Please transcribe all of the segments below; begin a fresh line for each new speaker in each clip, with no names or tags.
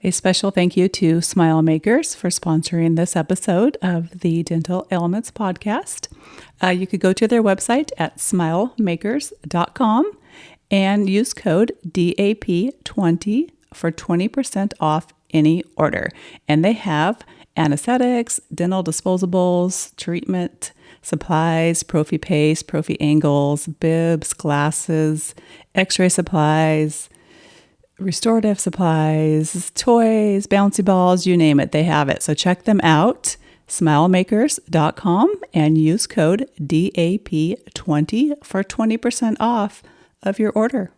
A special thank you to Smile Makers for sponsoring this episode of the Dental Elements podcast. You could go to their website at smilemakers.com and use code DAP20 for 20% off any order. And they have anesthetics, dental disposables, treatment supplies, prophy paste, prophy angles, bibs, glasses, x-ray supplies, restorative supplies, toys, bouncy balls, you name it, they have it. So check them out, smilemakers.com, and use code DAP20 for 20% off of your order.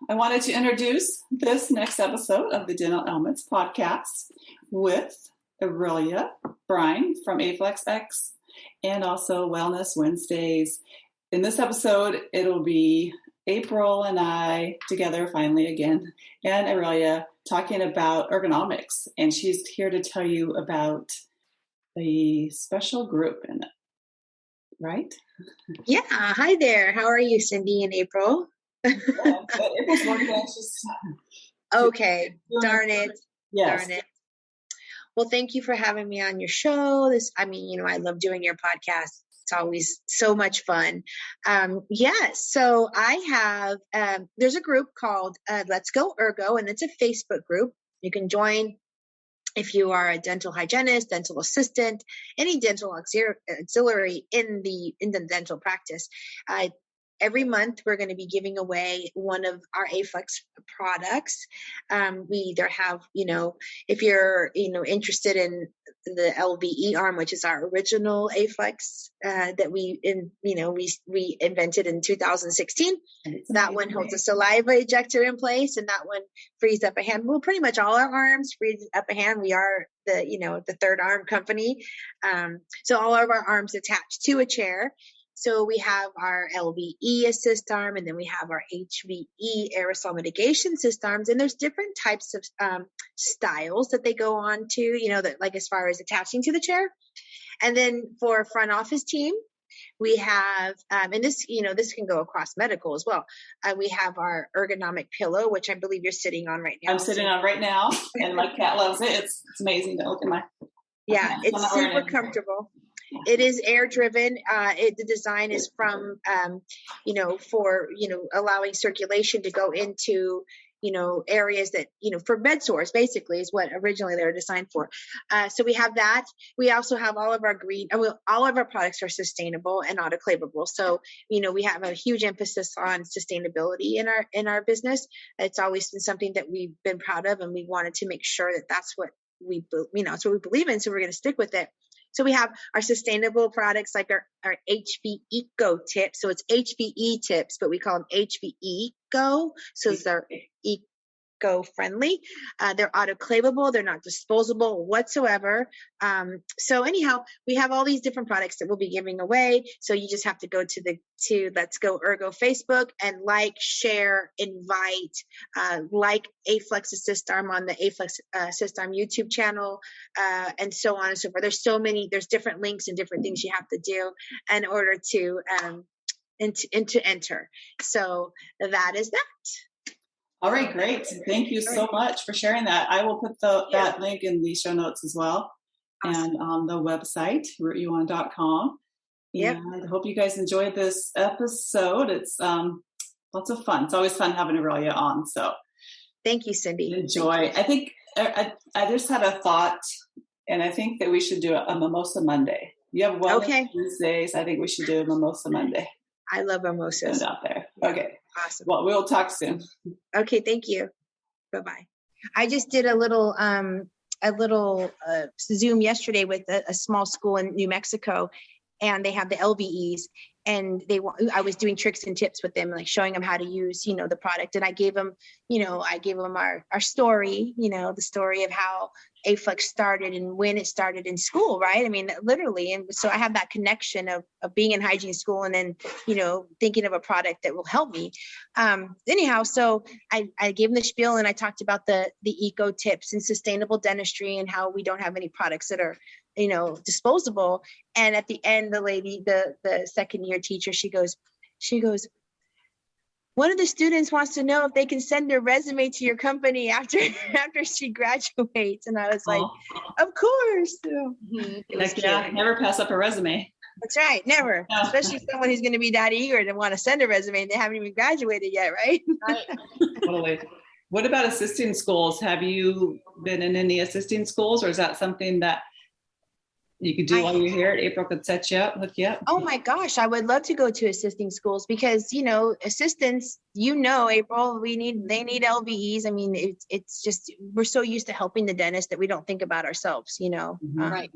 I wanted to introduce this next episode of the Dental Elements podcast with Aurelia Bryne from AFlexX and also Wellness Wednesdays. In this episode, it'll be April and I together finally again, and Aurelia talking about ergonomics. And she's here to tell you about a special group in it, right?
Yeah. Hi there. How are you, Cindy and April?
April's working.
Okay. Darn it.
Yes.
Darn it. Well, thank you for having me on your show. I love doing your podcast. It's always so much fun. So I have, there's a group called Let's Go Ergo, and it's a Facebook group. You can join if you are a dental hygienist, dental assistant, any dental auxiliary in the dental practice. Every month, we're going to be giving away one of our AFlex products. We either have, if you're, interested in the LVE arm, which is our original AFlex that we invented in 2016. That one holds a saliva ejector in place, and that one frees up a hand. Well, pretty much all our arms frees up a hand. We are the third arm company. So all of our arms attached to a chair. So we have our LVE assist arm, and then we have our HVE aerosol mitigation assist arms. And there's different types of styles that they go on to, that like as far as attaching to the chair. And then for front office team, we have, and this can go across medical as well. We have our ergonomic pillow, which I believe you're sitting on right now.
I'm sitting on right now, and my cat loves it. It's amazing to look at my.
Yeah, it's super comfortable. It is air driven. The design is from, for, allowing circulation to go into, areas that, for bed sores, basically is what originally they were designed for. So we have that. We also have all of our all of our products are sustainable and autoclavable. So, we have a huge emphasis on sustainability in our business. It's always been something that we've been proud of, and we wanted to make sure that that's what it's what we believe in. So we're going to stick with it. So we have our sustainable products like our HV Eco tips. So it's HVE tips, but we call them HV Eco. So they're eco-friendly. They're autoclavable. They're not disposable whatsoever. So anyhow, we have all these different products that we'll be giving away. So you just have to go to Let's Go Ergo Facebook and share, invite, like AFlex Assist Arm on the AFlex Assist Arm YouTube channel, and so on and so forth. There's different links and different things you have to do in order to enter. So that is that.
All right, great. Thank you so much for sharing that. I will put that link in the show notes as well, and on the website, rootyoon.com.
Yep.
And I hope you guys enjoyed this episode. It's lots of fun. It's always fun having Aurelia on. So
thank you, Cindy.
Enjoy. I think I just had a thought, and I think that we should do a Mimosa Monday. You have Wellness Wednesdays. I think we should do a Mimosa Monday.
I love mimosas.
Out there. Okay.
Awesome.
Well, we'll talk soon.
Okay. Thank you. Bye-bye. I just did a little Zoom yesterday with a small school in New Mexico, and they have the LVEs, and I was doing tricks and tips with them, like showing them how to use, the product. And I gave them, our story, the story of how AFlex started and when it started in school, right? I mean, literally. And so I have that connection of being in hygiene school and then, thinking of a product that will help me. Anyhow, so I gave them the spiel, and I talked about the eco tips and sustainable dentistry and how we don't have any products that are, disposable. And at the end, the lady, the second year teacher, she goes, one of the students wants to know if they can send their resume to your company after she graduates. And I was like, of course. So it was cute.
Never pass up a resume.
That's right. Never. No. Especially someone who's going to be that eager to want to send a resume and they haven't even graduated yet, right?
Right.
Totally. What about assisting schools? Have you been in any assisting schools, or is that something that you could do while you're here? April could set you up, hook you up.
Oh my gosh, I would love to go to assisting schools because, you know, assistants, you know, April, they need LVEs. I mean, it's just, we're so used to helping the dentist that we don't think about ourselves, you know,
Right.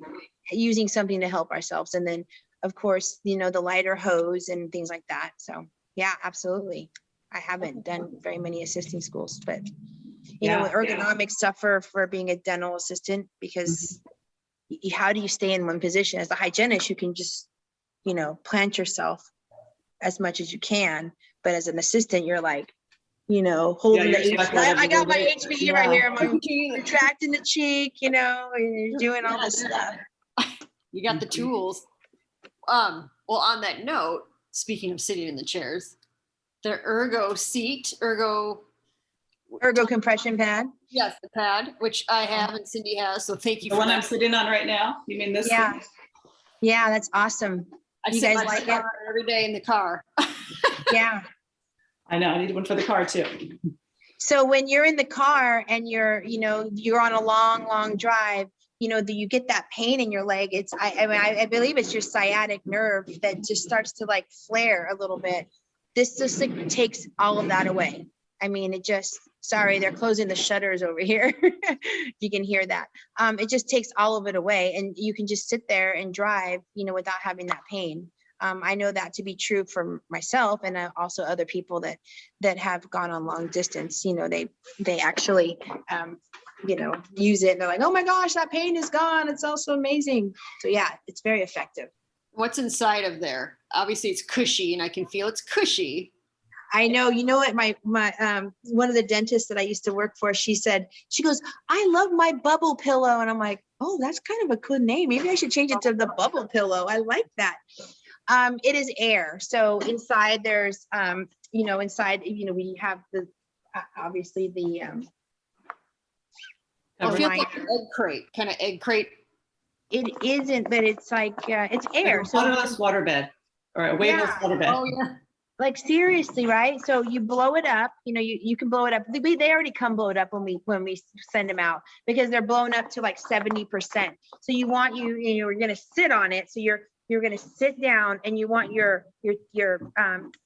Using something to help ourselves. And then, of course, you know, the lighter hose and things like that. So yeah, absolutely. I haven't done very many assisting schools, but, you know, ergonomics suffer for being a dental assistant because how do you stay in one position? As a hygienist, you can just, you know, plant yourself as much as you can. But as an assistant, you're like, you know, holding the HB. I got my HB right here. I'm retracting the cheek, you know, and you're doing all this stuff.
You got the tools. Well, on that note, speaking of sitting in the chairs, the ergo
compression pad.
Yes, the pad, which I have and Cindy has. So thank you.
The one I'm sitting on right now. You mean this?
Yeah.
Thing?
Yeah, that's awesome.
You guys like it? Every day in the car.
Yeah.
I know. I need one for the car too.
So when you're in the car and you're on a long drive, you know, you get that pain in your leg. It's, I believe it's your sciatic nerve that just starts to like flare a little bit. This just like takes all of that away. I mean, it just, sorry, they're closing the shutters over here. You can hear that. It just takes all of it away and you can just sit there and drive, you know, without having that pain. I know that to be true for myself and also other people that have gone on long distance. You know, they actually, you know, use it and they're like, oh my gosh, that pain is gone. It's also amazing. So yeah, it's very effective.
What's inside of there? Obviously it's cushy and I can feel it's cushy.
I know, you know what, my one of the dentists that I used to work for, she goes, I love my bubble pillow. And I'm like, oh, that's kind of a cool name. Maybe I should change it to the bubble pillow. I like that. It is air. So inside there's, you know, we have the, obviously the,
I feel like an egg crate.
It isn't, but it's like, it's air.
So waterless waterbed or a waveless waterbed.
Oh yeah.
Like seriously, right? So you blow it up, you know, you can blow it up. They already come blowed up when we send them out because they're blown up to like 70%. So you're going to sit on it. So you're going to sit down and you want your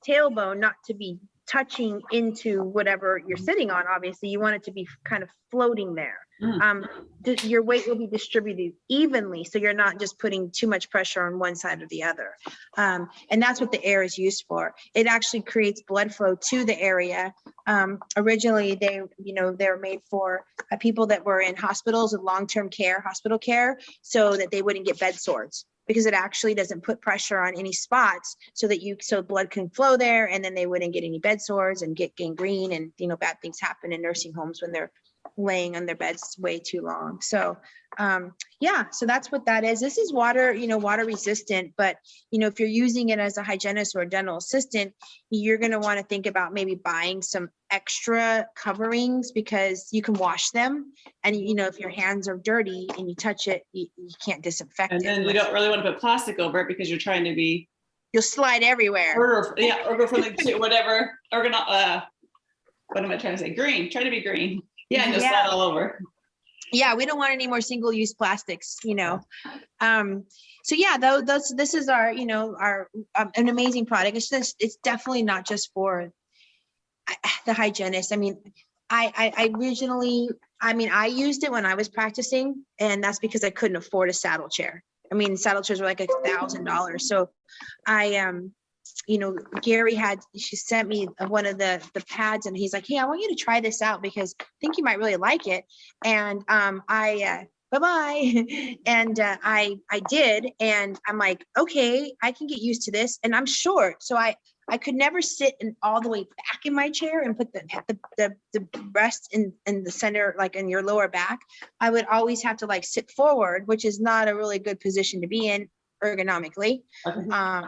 tailbone not to be touching into whatever you're sitting on. Obviously you want it to be kind of floating there. Your weight will be distributed evenly, so you're not just putting too much pressure on one side or the other. And that's what the air is used for. It actually creates blood flow to the area. Originally they're made for people that were in hospitals and long-term care, hospital care, so that they wouldn't get bed sores, because it actually doesn't put pressure on any spots so blood can flow there, and then they wouldn't get any bed sores and get gangrene, and you know, bad things happen in nursing homes when they're laying on their beds way too long. So so that's what that is. This is water resistant, but you know, if you're using it as a hygienist or a dental assistant, you're going to want to think about maybe buying some extra coverings because you can wash them, and you know, if your hands are dirty and you touch it, you can't disinfect it.
And then you don't really want to put plastic over it because you're trying to be,
you'll slide everywhere.
Ergo-friendly, whatever. What am I trying to say? Green. Try to be green. Yeah, and you'll slide all over.
Yeah, we don't want any more single-use plastics, you know. So yeah, this is our, you know, our an amazing product. It's definitely not just for the hygienist. I mean, I originally, I used it when I was practicing, and that's because I couldn't afford a saddle chair. I mean, saddle chairs were like $1,000. So you know, she sent me one of the pads, and he's like, hey, I want you to try this out because I think you might really like it. And bye-bye. And I did. And I'm like, okay, I can get used to this. And I'm short. So I could never sit all the way back in my chair and put the rest in the center, like in your lower back. I would always have to like sit forward, which is not a really good position to be in. ergonomically.
Okay.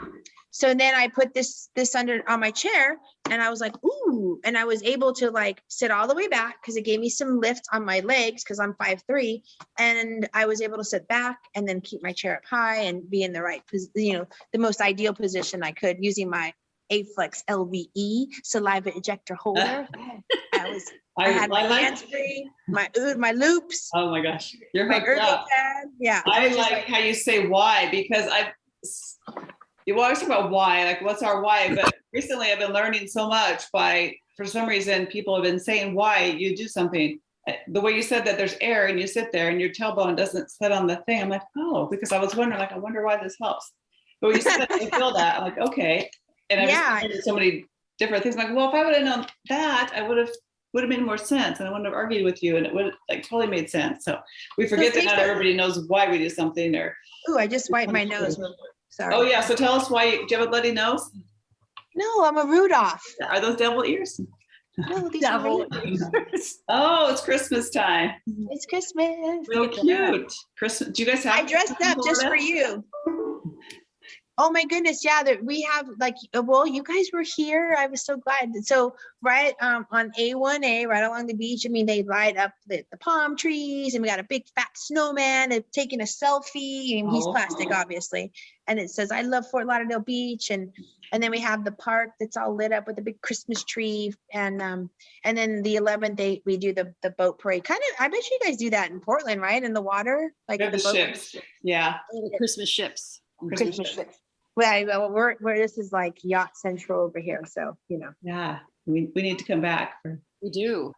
So then I put this under on my chair, and I was like, ooh, and I was able to like sit all the way back because it gave me some lift on my legs because I'm 5'3", and I was able to sit back and then keep my chair up high and be in the right, the most ideal position I could using my Aflex LVE saliva ejector holder. I had my hands free, my loops.
Oh my gosh, you're
my
hooked up.
pad. Yeah.
I like how you say why, because you always talk about why, like what's our why, but recently I've been learning so much for some reason, people have been saying why you do something. The way you said that there's air and you sit there and your tailbone doesn't sit on the thing. I'm like, oh, because I was wondering, like, I wonder why this helps. But when you said that, I feel that, I'm like, okay. And I just so many different things. I'm like, well, if I would have known that, I would have made more sense, and I wouldn't have argued with you, and it would like totally made sense. So we forget that not everybody knows why we do something. Or
I just wiped my nose. Sorry.
Oh yeah, so tell us why. Do you have a bloody nose?
No, I'm a Rudolph.
Are those devil ears?
No, these are ears.
Oh, it's Christmas time.
It's Christmas.
So cute. Christmas. Do you guys have?
I dressed up just for you. Oh my goodness, yeah, we have like, well, you guys were here. I was so glad. So right on A1A, right along the beach, I mean, they light up the palm trees, and we got a big fat snowman. They've taken a selfie, and he's plastic, obviously. And it says, I love Fort Lauderdale Beach. And then we have the park that's all lit up with a big Christmas tree. And then the 11th, we do the boat parade. Kind of, I bet you guys do that in Portland, right? In the water, like
the ships. Yeah.
Christmas ships.
Christmas ships. Well, we're this is like yacht central over here, so
Yeah, we need to come back.
We do.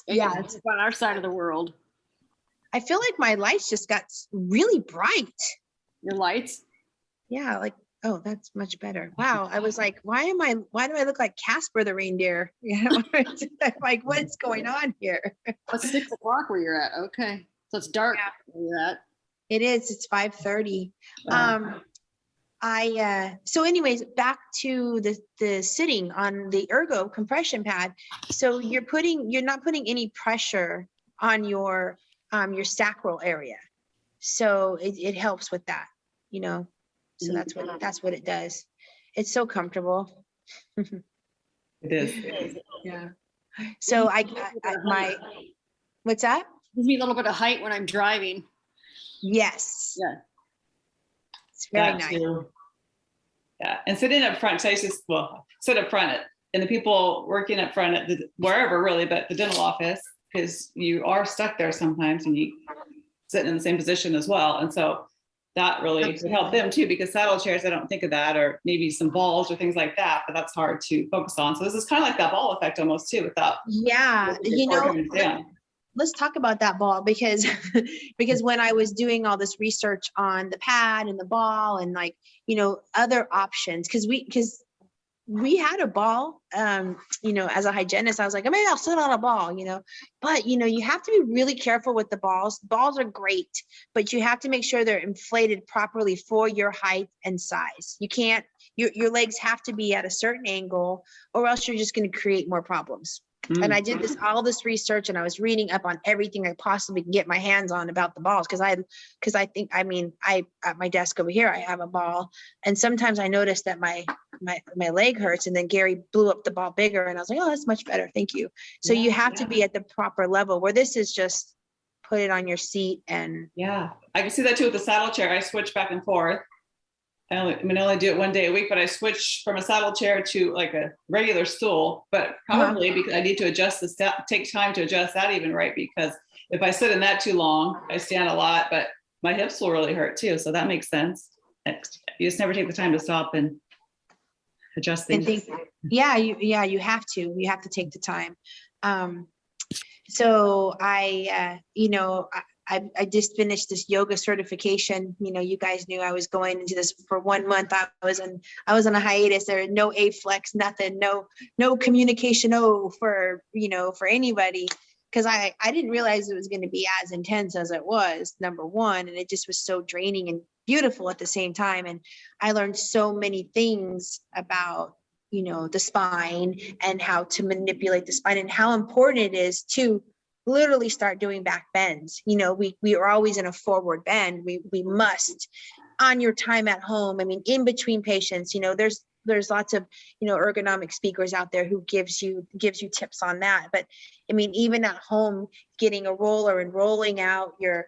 Yeah,
it's on our side of the world.
I feel like my lights just got really bright.
Your lights?
Yeah, like, oh, that's much better. Wow, I was like, why do I look like Casper the reindeer? I'm like, what's going on here?
It's 6 o'clock where you're at. Okay, so it's dark where you're at.
It is. It's 5:30. So anyways, back to the sitting on the ergo compression pad. So you're not putting any pressure on your sacral area. So it helps with that, so that's what it does. It's so comfortable.
It is.
Yeah. So what's that?
Gives me a little bit of height when I'm driving.
Yes.
Yeah.
It's very nice.
Too. Yeah, and sitting up front, so I just sit up front, and the people working up front at wherever really, but the dental office, because you are stuck there sometimes, and you sit in the same position as well, and so that really would help them too. Because saddle chairs, I don't think of that, or maybe some balls or things like that, but that's hard to focus on. So this is kind of like that ball effect almost too, without
let's talk about that ball, because when I was doing all this research on the pad and the ball and other options, because we had a ball, as a hygienist, I was like, maybe I'll sit on a ball, but you have to be really careful with the balls. Balls are great, but you have to make sure they're inflated properly for your height and size. You can't, your legs have to be at a certain angle, or else you're just going to create more problems. And I did all this research, and I was reading up on everything I possibly can get my hands on about the balls. Cause I at my desk over here, I have a ball, and sometimes I notice that my leg hurts, and then Gary blew up the ball bigger, and I was like, oh, that's much better. Thank you. So you have to be at the proper level, where this is just put it on your seat. And
I can see that too with the saddle chair. I switch back and forth. I only do it one day a week, but I switch from a saddle chair to like a regular stool, but probably because I need to adjust take time to adjust that even, right? Because if I sit in that too long, I stand a lot, but my hips will really hurt too. So that makes sense. You just never take the time to stop and adjust things.
You have to take the time. So I just finished this yoga certification. You guys knew I was going into this for 1 month. I was on a hiatus. There was no Aflex, nothing, no communication for anybody, because I didn't realize it was going to be as intense as it was, number one, and it just was so draining and beautiful at the same time. And I learned so many things about the spine and how to manipulate the spine, and how important it is to literally start doing back bends. We are always in a forward bend. We must. on your time at home. I mean, in between patients, there's lots of, ergonomic speakers out there who gives you tips on that. But I mean, even at home, getting a roller and rolling out your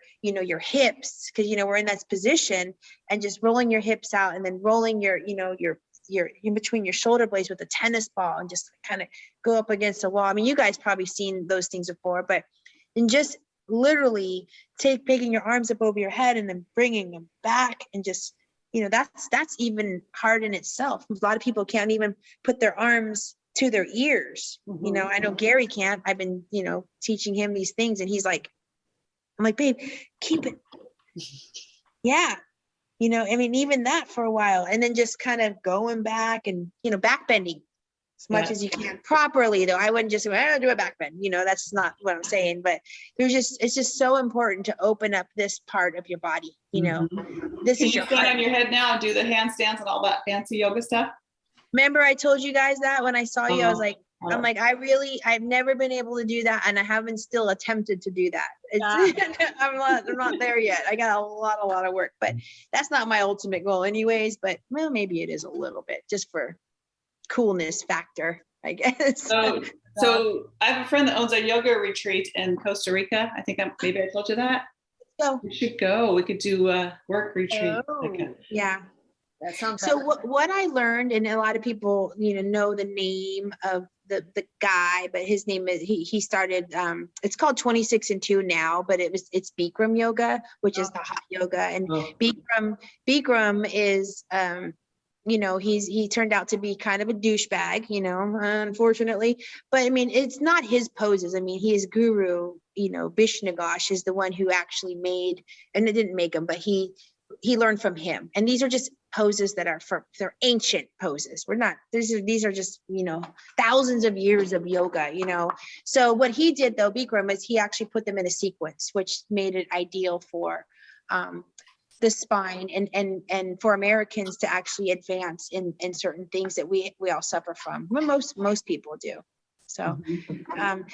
hips, because, we're in that position, and just rolling your hips out and then rolling your in between your shoulder blades with a tennis ball and just kind of go up against a wall. I mean, you guys probably seen those things before, but and just literally picking your arms up over your head and then bringing them back, and just, that's even hard in itself. A lot of people can't even put their arms to their ears.
Mm-hmm.
I know Gary can't. I've been, teaching him these things, and he's like, I'm like, babe, keep it. Yeah. I mean, even that for a while, and then just kind of going back and, back bending as much as you can properly, though. I wouldn't just say, I'll do a back bend. That's not what I'm saying, but it's just so important to open up this part of your body. This
Can
is
you
your
stand
heart.
on your head now and do the handstands and all that fancy yoga stuff?
Remember I told you guys that when I saw you, I was like, I've never been able to do that. And I haven't still attempted to do that. I'm not there yet. I got a lot of work, but that's not my ultimate goal anyways, but well, maybe it is a little bit, just for coolness factor, I guess.
So I have a friend that owns a yoga retreat in Costa Rica. I think maybe I told you that.
So
we should go. We could do a work retreat.
Yeah.
That sounds
so what I learned, and a lot of people, know the name of the guy, but his name is, he started, it's called 26 and 2 now, but it's Bikram yoga, which is the hot yoga. And Bikram is, he turned out to be kind of a douchebag, unfortunately, but I mean, it's not his poses. I mean, his guru, Bishnagosh, is the one who actually made, and it didn't make him, but he learned from him. And these are just poses that they're ancient poses. These are just, thousands of years of yoga, So what he did though, Bikram, is he actually put them in a sequence, which made it ideal for, the spine and for Americans to actually advance in certain things that we all suffer from. Well, most people do. So,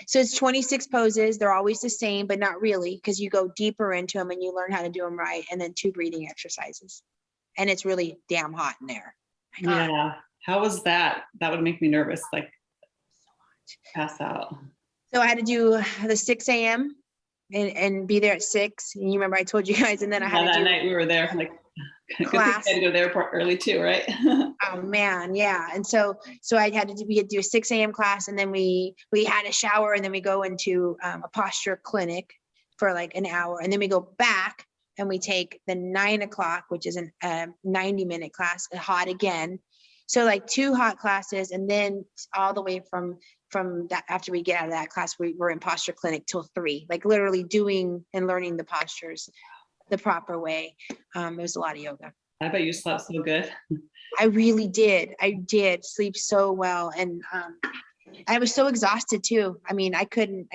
so it's 26 poses. They're always the same, but not really, because you go deeper into them and you learn how to do them right. And then 2 breathing exercises. And it's really damn hot in there.
Yeah. How was that? That would make me nervous, like pass out.
So I had to do the 6 a.m. and be there at 6. And you remember I told you guys, and then I had to do
that night we were there, like,
class.
I had to go to the airport early too, right?
Oh man, yeah. And so we had to do a 6 a.m. class, and then we had a shower, and then we go into a posture clinic for like an hour, and then we go back and we take the 9 o'clock, which is a 90-minute class, hot again. So like 2 hot classes, and then all the way from that, after we get out of that class, we're in posture clinic till 3, like literally doing and learning the postures the proper way. It was a lot of yoga.
I bet you slept so good.
I really did. I did sleep so well. And I was so exhausted too. I mean, I didn't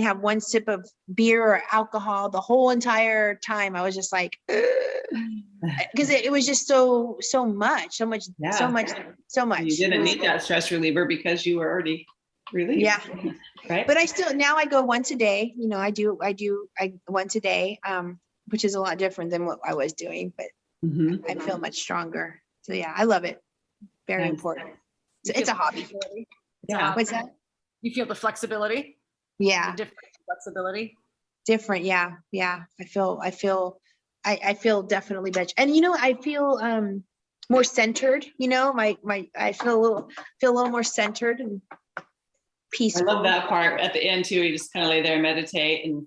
have one sip of beer or alcohol the whole entire time. I was just like, because it was just so much.
You didn't need that stress reliever because you were already relieved.
Yeah.
Right.
But now I go once a day. I do once a day, which is a lot different than what I was doing, but I feel much stronger. So yeah, I love it. Very important. It's a hobby.
Yeah.
What's that?
You feel the flexibility?
Yeah.
The different flexibility?
Different. Yeah. Yeah. I feel definitely better. And, I feel more centered, I feel a little more centered and peaceful.
I love that part at the end too. You just kind of lay there and meditate. And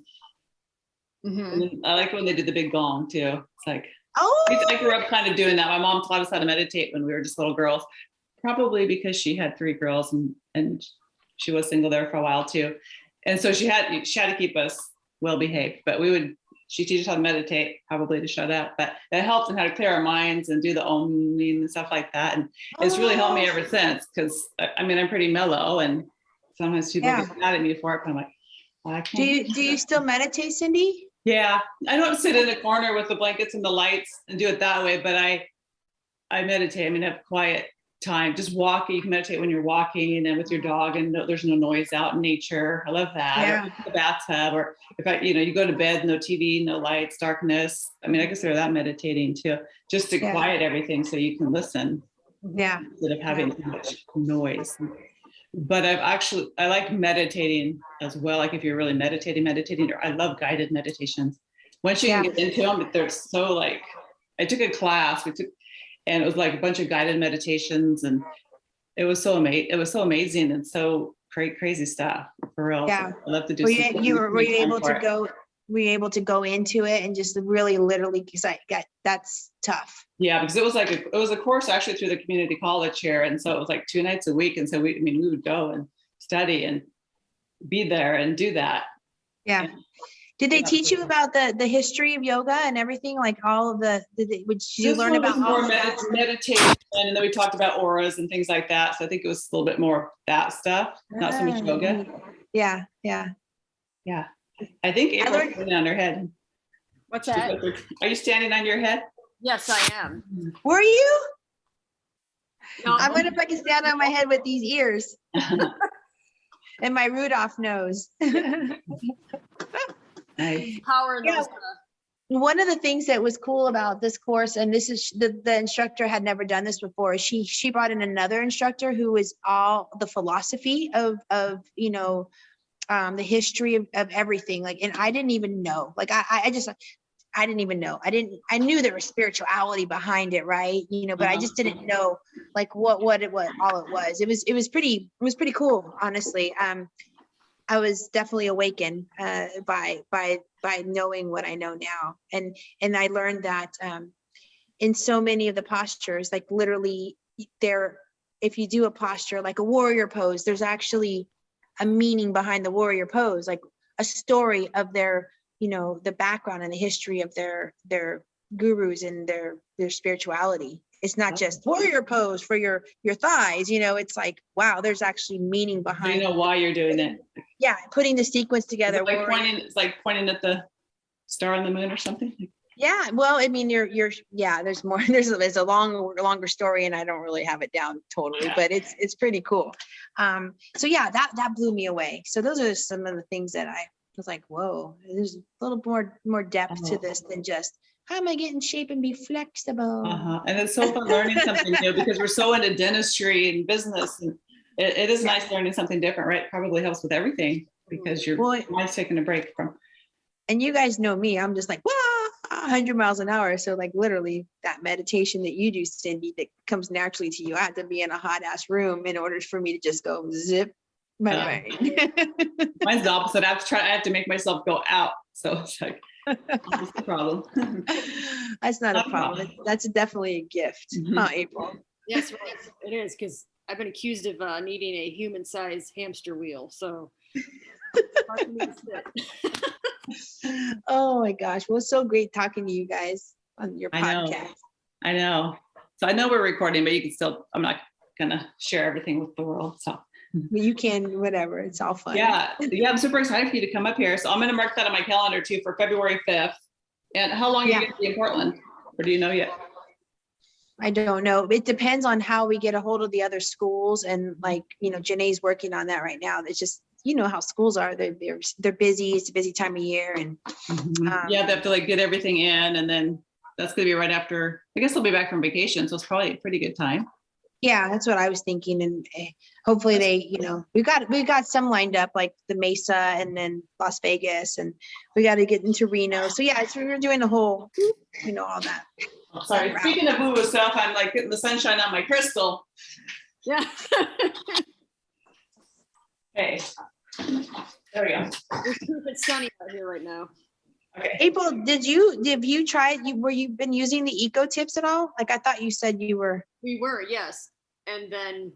I like when they did the big gong too. It's like, I grew up kind of doing that. My mom taught us how to meditate when we were just little girls, probably because she had 3 girls and she was single there for a while too. And so she had to keep us well behaved, but she teaches how to meditate, probably to shut up, but that helps in how to clear our minds and do the oming and stuff like that. And it's really helped me ever since, because I'm pretty mellow, and sometimes people get mad at me for it, but I'm like, well, I can't.
Do you still meditate, Cindy?
Yeah, I don't sit in a corner with the blankets and the lights and do it that way, but I meditate. I have quiet time, just walking. You can meditate when you're walking and with your dog, and there's no noise out in nature. I love that.
Yeah.
Or in the bathtub, or if you go to bed, no TV, no lights, darkness. I mean, I consider that meditating too, just to quiet everything so you can listen.
Yeah.
Instead of having too much noise. But I like meditating as well. Like if you're really meditating, or I love guided meditations. Once you can get into them, they're so like, I took a class, and it was like a bunch of guided meditations, and it was so amazing. It was so amazing and so crazy stuff for real.
Yeah.
So I love to do.
Were you able to go? Were you able to go into it and just really literally, because that's tough.
Yeah, because it was a course actually through the community college here, and so it was like 2 nights a week, and so we would go and study and be there and do that.
Yeah. And, did they teach you about the history of yoga and everything? Like all of did you learn about
more meditation, and then we talked about auras and things like that. So I think it was a little bit more that stuff, not so much yoga.
Yeah.
I think April's standing on her head.
What's that?
Are you standing on your head?
Yes, I am.
Were you?
No.
I wonder if I can stand on my head with these ears and my Rudolph nose.
Nice.
Power in those.
One of the things that was cool about this course, and this is the instructor had never done this before, is she brought in another instructor who was all the philosophy of the history of everything. Like, and I didn't even know, like, I didn't even know. I knew there was spirituality behind it, right? But I just didn't know like what it was, all it was. It was pretty cool, honestly. I was definitely awakened by knowing what I know now. And I learned that in so many of the postures, like literally if you do a posture like a warrior pose, there's actually a meaning behind the warrior pose, like a story of their, the background and the history of their gurus and their spirituality. It's not just warrior pose for your thighs, it's like, wow, there's actually meaning behind.
You know why you're doing it.
Yeah, putting the sequence together.
It's like pointing at the star on the moon or something.
Yeah, well, I mean, there's more. There's a longer story, and I don't really have it down totally, but it's pretty cool. So yeah, that blew me away. So those are some of the things that I was like, whoa, there's a little more depth to this than just how am I get in shape and be flexible.
And it's so fun learning something new because we're so into dentistry and business, and it is nice learning something different, right? It probably helps with everything because your mind's taking a break from.
And you guys know me, I'm just like, 100 miles an hour. So like literally that meditation that you do, Cindy, that comes naturally to you. I have to be in a hot ass room in order for me to just go zip my brain.
Mine's the opposite. I have to make myself go out. So it's like, that's the problem.
That's not a problem. That's definitely a gift, huh, April?
Yes, right. It is, because I've been accused of needing a human-sized hamster wheel. So
oh my gosh. Well, it's so great talking to you guys on your podcast.
I know. So I know we're recording, but you can still, I'm not going to share everything with the world. So
you can, whatever. It's all fun.
Yeah. I'm super excited for you to come up here. So I'm going to mark that on my calendar too for February 5th. And how long are you going to be in Portland? Or do you know yet?
I don't know. It depends on how we get a hold of the other schools. And like, Janae's working on that right now. It's just, how schools are, they're busy. It's a busy time of year. And
they have to like get everything in, and then that's going to be right after, I guess they'll be back from vacation. So it's probably a pretty good time.
Yeah, that's what I was thinking. And hopefully they, we got some lined up like the Mesa and then Las Vegas, and we got to get into Reno. So yeah, we're doing the whole, all that.
Sorry. Speaking of boo-boo stuff, I'm like getting the sunshine on my crystal.
Yeah.
Okay. There we go.
It's sunny out here right now.
Okay. April, have you tried, were you been using the eco tips at all? Like I thought you said you were.
We were, yes. And then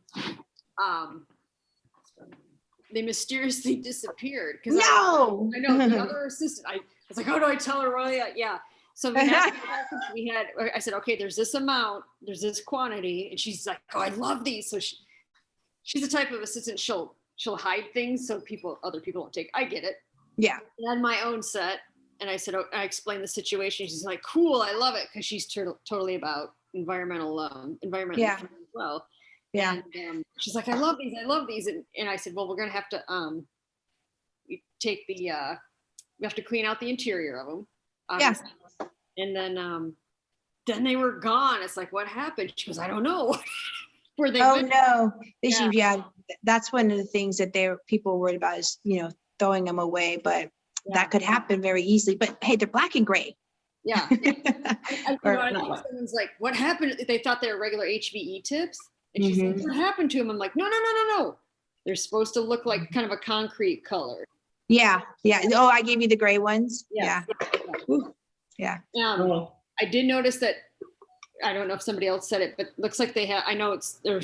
they mysteriously disappeared.
No.
I know the other assistant, I was like, how do I tell Aurelia? Yeah. So I said, okay, there's this amount, there's this quantity. And she's like, oh, I love these. So she's the type of assistant, she'll hide things so other people don't take. I get it.
Yeah.
And I had my own set. And I said, I explained the situation. She's like, cool, I love it. Cause she's totally about environmental as well.
Yeah.
And, she's like, I love these. And I said, well, we're going to have to take the, we have to clean out the interior of them. Obviously. Yeah. And then they were gone. It's like, what happened? She goes, I don't know. Where they went.
No. Yeah. That's one of the things that people were worried about is, throwing them away, but that could happen very easily. But hey, they're black and gray.
Yeah. I think someone's like, what happened? They thought they were regular HVE tips. And she's like, what happened to them? I'm like, no. They're supposed to look like kind of a concrete color.
Yeah. Oh, I gave you the gray ones. Yeah.
I did notice that, I don't know if somebody else said it, but looks like they have, I know they're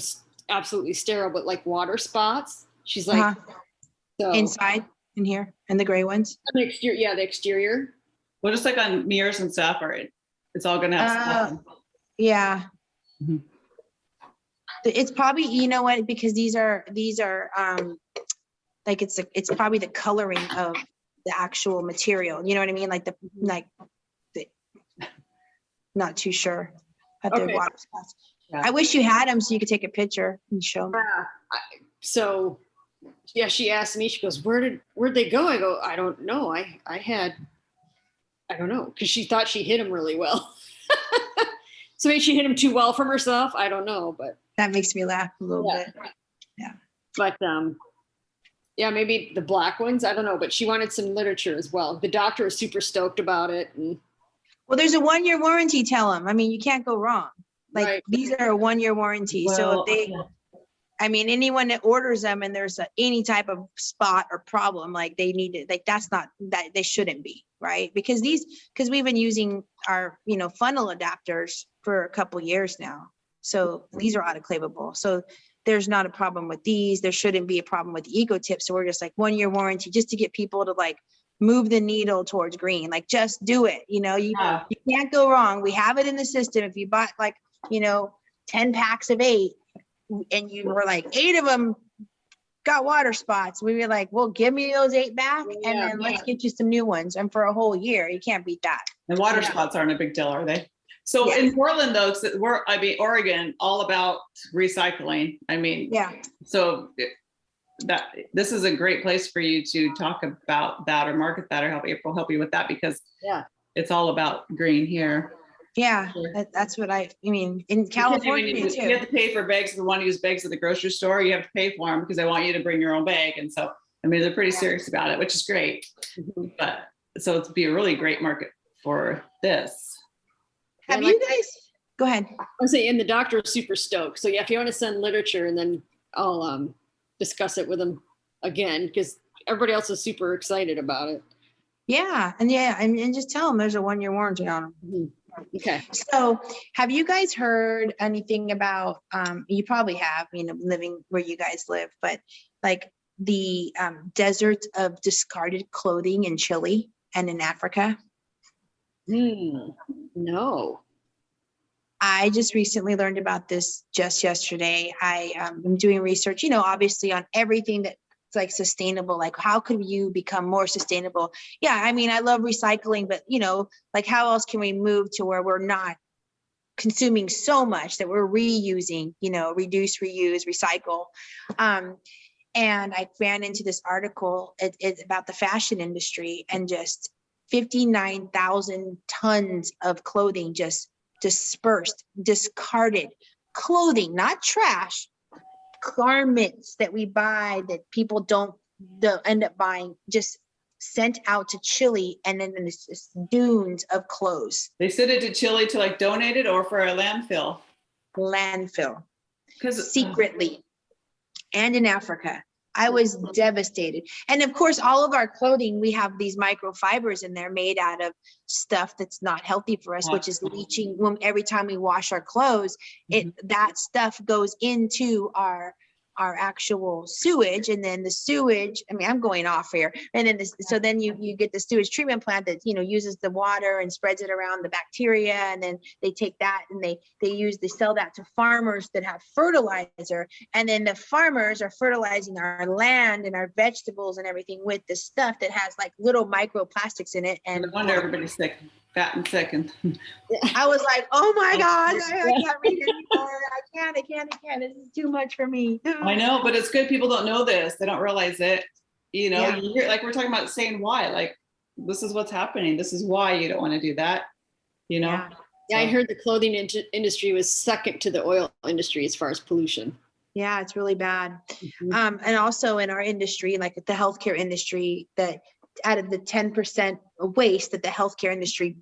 absolutely sterile, but like water spots. She's like, so
inside in here and the gray ones.
The exterior.
Well, just like on mirrors and stuff, right? It's all going to have stuff.
Yeah. Mm-hmm. It's probably, you know what, because these are like it's probably the coloring of the actual material. You know what I mean? Like not too sure. Water spots. Yeah. I wish you had them so you could take a picture and show me.
So she asked me, she goes, where'd they go? I go, I don't know. I don't know. Cause she thought she hit him really well. So maybe she hit him too well from herself. I don't know, but
that makes me laugh a little bit. Yeah.
But, maybe the black ones, I don't know, but she wanted some literature as well. The doctor was super stoked about it. And
well, there's a 1-year warranty, tell them. I mean, you can't go wrong. Like these are a 1-year warranty. Well, so if anyone that orders them and there's any type of spot or problem, like they need it, like they shouldn't be, right? Because we've been using our, funnel adapters for a couple years now. So these are autoclavable. So there's not a problem with these. There shouldn't be a problem with the Eco Tips. So we're just like 1-year warranty just to get people to like move the needle towards green. Like just do it. You can't go wrong. We have it in the system. If you bought 10 packs of 8 and you were like 8 of them got water spots, we were like, well, give me those 8 back and then let's get you some new ones. And for a whole year, you can't beat that.
And water spots aren't a big deal, are they? So in Portland, though, Oregon, all about recycling. So this is a great place for you to talk about that or market that or help you with that because it's all about green here.
Yeah, that's what in California too.
You have to pay for bags. If you want to use bags at the grocery store, you have to pay for them because they want you to bring your own bag. And so, they're pretty serious about it, which is great. But so it'd be a really great market for this.
Have you guys? Go ahead.
I'll say, and the doctor is super stoked. So if you want to send literature, and then I'll discuss it with them again because everybody else is super excited about it.
Yeah, and just tell them there's a 1-year warranty on them.
Mm-hmm. Okay.
So have you guys heard anything about? You probably have, living where you guys live, but like the deserts of discarded clothing in Chile and in Africa.
No.
I just recently learned about this just yesterday. I'm doing research, obviously on everything that's like sustainable, like how could you become more sustainable? Yeah. I love recycling, but like how else can we move to where we're not consuming so much that we're reusing, reduce, reuse, recycle. And I ran into this article it's about the fashion industry and just 59,000 tons of clothing just dispersed, discarded clothing, not trash, garments that we buy that people don't end up buying, just sent out to Chile, and then there's just dunes of clothes.
They sent it to Chile to like donate it or for a landfill?
Landfill. Because secretly. And in Africa. I was devastated. And of course, all of our clothing, we have these microfibers in there made out of stuff that's not healthy for us, which is leaching. Every time we wash our clothes, that stuff goes into our actual sewage, and then the sewage, I'm going off here, and then so then you get the sewage treatment plant that uses the water and spreads it around the bacteria, and then they take that and they sell that to farmers that have fertilizer, and then the farmers are fertilizing our land and our vegetables and everything with the stuff that has like little microplastics in it. And
no wonder everybody's sick. fat and sick. And
I was like, oh my God, I can't read anymore. I can't. This is too much for me.
I know, but it's good. People don't know this. They don't realize it. You know,
Yeah.
you hear, like we're talking about saying why, like this is what's happening. This is why you don't want to do that. You know?
Yeah, I heard the clothing industry was second to the oil industry as far as pollution.
Yeah, it's really bad. And also in our industry, like the healthcare industry, that out of the 10% waste that the healthcare industry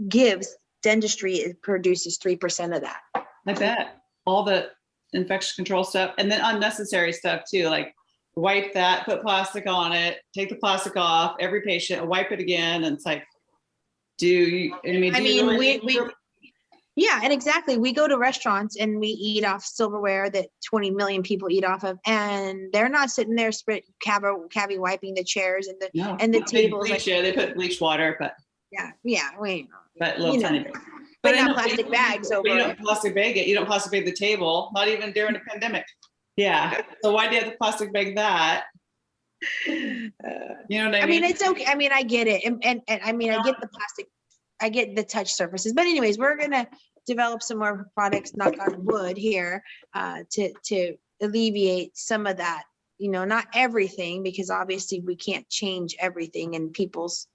gives, dentistry produces 3% of that.
I bet all the infection control stuff and then unnecessary stuff too, like wipe that, put plastic on it, take the plastic off, every patient, wipe it again. And it's like,
yeah, and exactly. We go to restaurants and we eat off silverware that 20 million people eat off of, and they're not sitting there cavi wiping the chairs and the tables.
Bleach, yeah, they put bleach water, but
but
little tiny bit.
But not plastic bags over.
You don't plastic bag it. You don't plastic bag the table, not even during a pandemic. Yeah. So why do you have to plastic bag that? You know what I mean?
I mean, it's okay. I mean, I get it, and I mean, I get the plastic. I get the touch surfaces, but anyways, we're gonna develop some more products, knock on wood here, to alleviate some of that. You know, not everything, because obviously we can't change everything in people's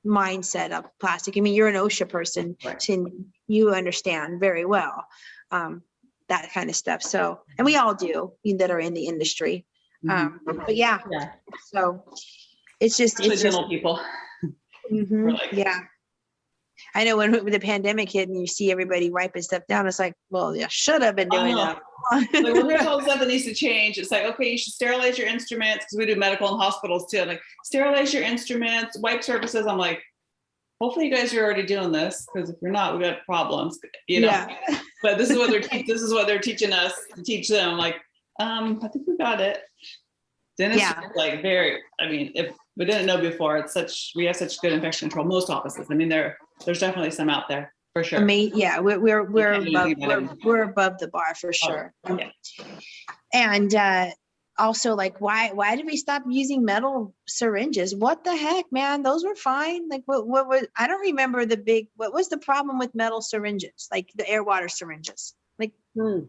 mindset of plastic. I mean, you're an OSHA person,
right.
So you understand very well that kind of stuff. So, and we all do that are in the industry. But yeah, so it's just
people.
Yeah. I know when the pandemic hit and you see everybody wiping stuff down, it's like, well, you should have been doing that.
Like, well, here's all the stuff that needs to change. It's like, okay, you should sterilize your instruments, because we do medical in hospitals too. I'm like, sterilize your instruments, wipe surfaces. I'm like, hopefully you guys are already doing this, because if you're not, we got problems, you know. Yeah. But this is what they're teaching us to teach them. I'm like, I think we got it. Dentistry is like if we didn't know before, we have such good infection control. Most offices. I mean, there's definitely some out there for sure.
Yeah, we're above the bar for sure.
Oh, yeah.
And also, like, why did we stop using metal syringes? What the heck, man? Those were fine. Like, what was? I don't remember what was the problem with metal syringes, like the air water syringes? Like,
I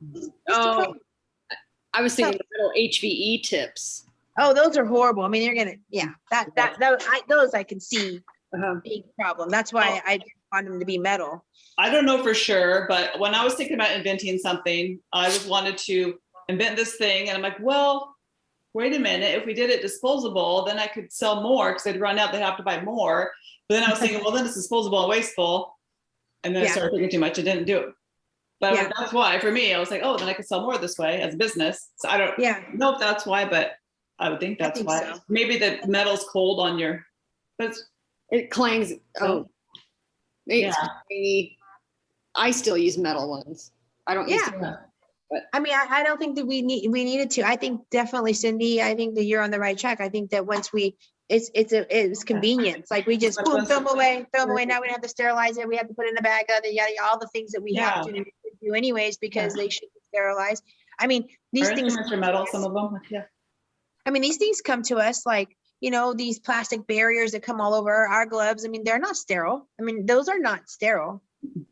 was thinking metal HVE tips.
Oh, those are horrible. I mean, you're gonna, those I can see big problem. That's why I didn't want them to be metal.
I don't know for sure, but when I was thinking about inventing something, I just wanted to invent this thing, and I'm like, well, wait a minute. If we did it disposable, then I could sell more, because they'd run out. They'd have to buy more. But then I was thinking, well, then it's disposable and wasteful, and then I started thinking too much. I didn't do it. But that's why, for me, I was like, oh, then I could sell more this way as a business. So I don't know if that's why, but I would think that's why. So. Maybe the metal's cold on your, but
it clangs. Oh, I still use metal ones. I don't use them. But
I mean, I don't think that we needed to. I think definitely, Cindy, I think that you're on the right track. I think that once it's convenience. Like, we just boom, throw them away. Now we don't have to sterilize it. We have to put it in a bag, all the things that we have to do anyways, because they should be sterilized. I mean, these things
are metal, some of them. Yeah.
I mean, these things come to us like, these plastic barriers that come all over our gloves. I mean, they're not sterile. I mean, those are not sterile.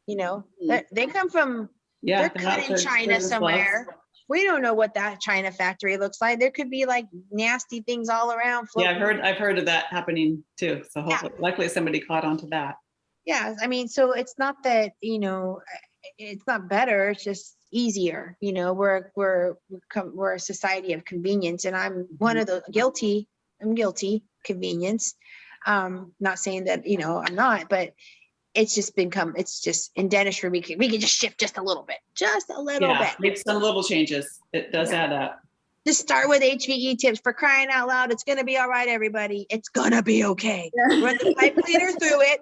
They come from, they're cut in China somewhere. Gloves. We don't know what that China factory looks like. There could be like nasty things all around.
Floating. Yeah, I've heard of that happening too. So hopefully, luckily somebody caught on to that.
Yeah, I mean, so it's not that, it's not better. It's just easier. We're a society of convenience, and I'm one of the guilty. I'm guilty convenience. Not saying that I'm not, but it's just in dentistry we can just shift just a little bit,
make some little changes. It does add up.
Just start with HVE tips, for crying out loud. It's gonna be all right, everybody. It's gonna be okay. Run the pipe cleaner through it.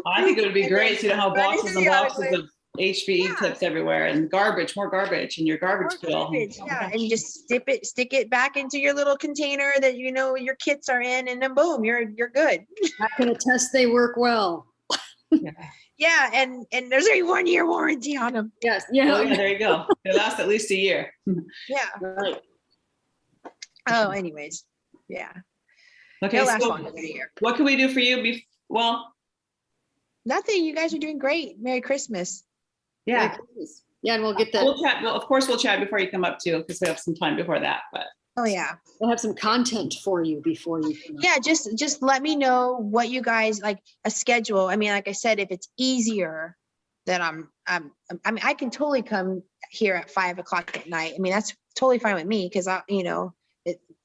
I think it would be great to have boxes and boxes of HVE tips everywhere, and more garbage in your garbage bill.
And you just stick it back into your little container that your kits are in, and then boom, you're good.
I can attest they work well.
Yeah, and there's a 1-year warranty on them.
Yes. Yeah.
Oh, yeah, there you go. They last at least a year.
Yeah.
Right.
Oh, anyways. Yeah.
Okay.
They'll last longer than a year.
What can we do for you?
Nothing. You guys are doing great. Merry Christmas.
Yeah.
Yeah, and we'll get that.
We'll chat. Well, of course, we'll chat before you come up too, because we have some time before that. But
Oh yeah.
We'll have some content for you before you come up.
Yeah, just let me know what you guys like, a schedule. I mean, like I said, if it's easier, then I mean, I can totally come here at 5 o'clock at night. I mean, that's totally fine with me because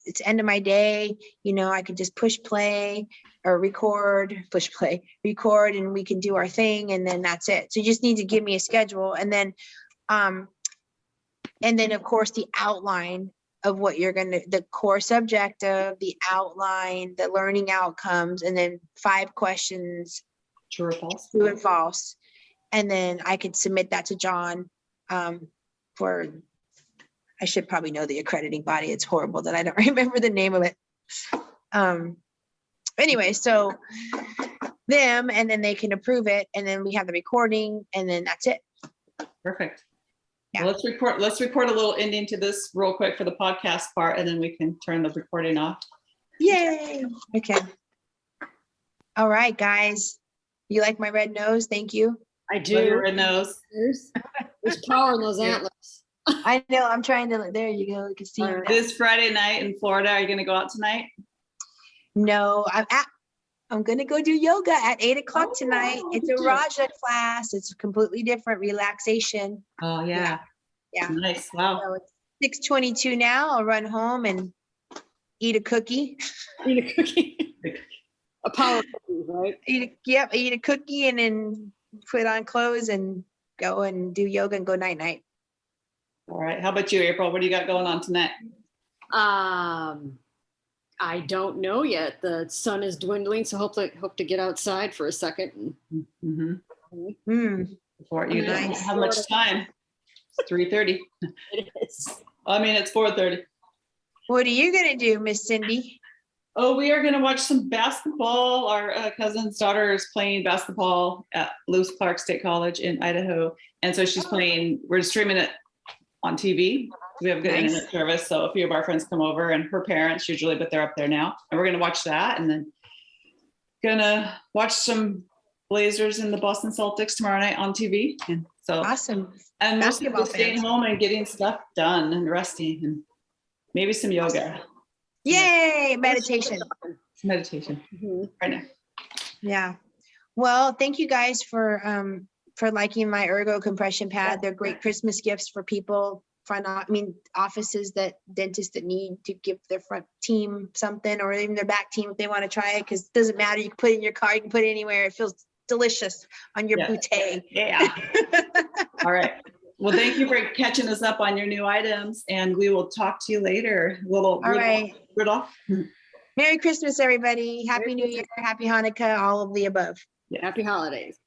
it's end of my day. I could just push play or record, and we can do our thing, and then that's it. So you just need to give me a schedule, and then of course the outline of what you're the course objective, the outline, the learning outcomes, and then 5 questions,
true or false?
true and false. And then I could submit that to John for, I should probably know the accrediting body. It's horrible that I don't remember the name of it. Anyway, so them, and then they can approve it, and then we have the recording, and then that's it.
Perfect.
Yeah.
Well, let's record a little ending to this real quick for the podcast part, and then we can turn the recording off.
Yay. Okay. All right, guys. You like my red nose? Thank you.
I
Love your
do.
red nose.
There's power in those antlers.
I know. I'm trying to. There you go. You can see.
This Friday night in Florida, are you going to go out tonight?
No, I'm going to go do yoga at 8 o'clock tonight. It's a Raja class. It's completely different, relaxation.
Oh yeah.
Yeah.
Nice. Wow.
So it's 6:22 now. I'll run home and eat a cookie.
Eat a cookie. A power cookie, right?
Eat a cookie, and then put on clothes and go and do yoga and go night.
All right. How about you, April? What do you got going on tonight?
I don't know yet. The sun is dwindling, so hope to get outside for a second.
Mm-hmm. Before you don't
Nice.
have much time. It's 3:30.
It is.
I mean, it's 4:30.
What are you going to do, Miss Cindy?
Oh, we are going to watch some basketball. Our cousin's daughter is playing basketball at Lewis Clark State College in Idaho. And so she's playing, we're streaming it on TV. We have good
Nice.
internet service. So a few of our friends come over, and her parents usually, but they're up there now. And we're going to watch that, and then gonna watch some Blazers and the Boston Celtics tomorrow night on TV. And so
Awesome.
and mostly
Basketball
just staying
fans.
home and getting stuff done and resting, and maybe some yoga.
Yay, meditation.
Some meditation right now.
Yeah. Well, thank you guys for liking my Ergo compression pad. They're great Christmas gifts for people, offices dentists that need to give their front team something, or even their back team if they want to try it, because it doesn't matter. You can put it in your car, you can put it anywhere. It feels delicious on your bootay.
Yeah. All right. Well, thank you for catching us up on your new items, and we will talk to you later. All
right.
Rudolph.
Merry Christmas, everybody. Happy New Year. Happy Hanukkah, all of the above.
Happy holidays.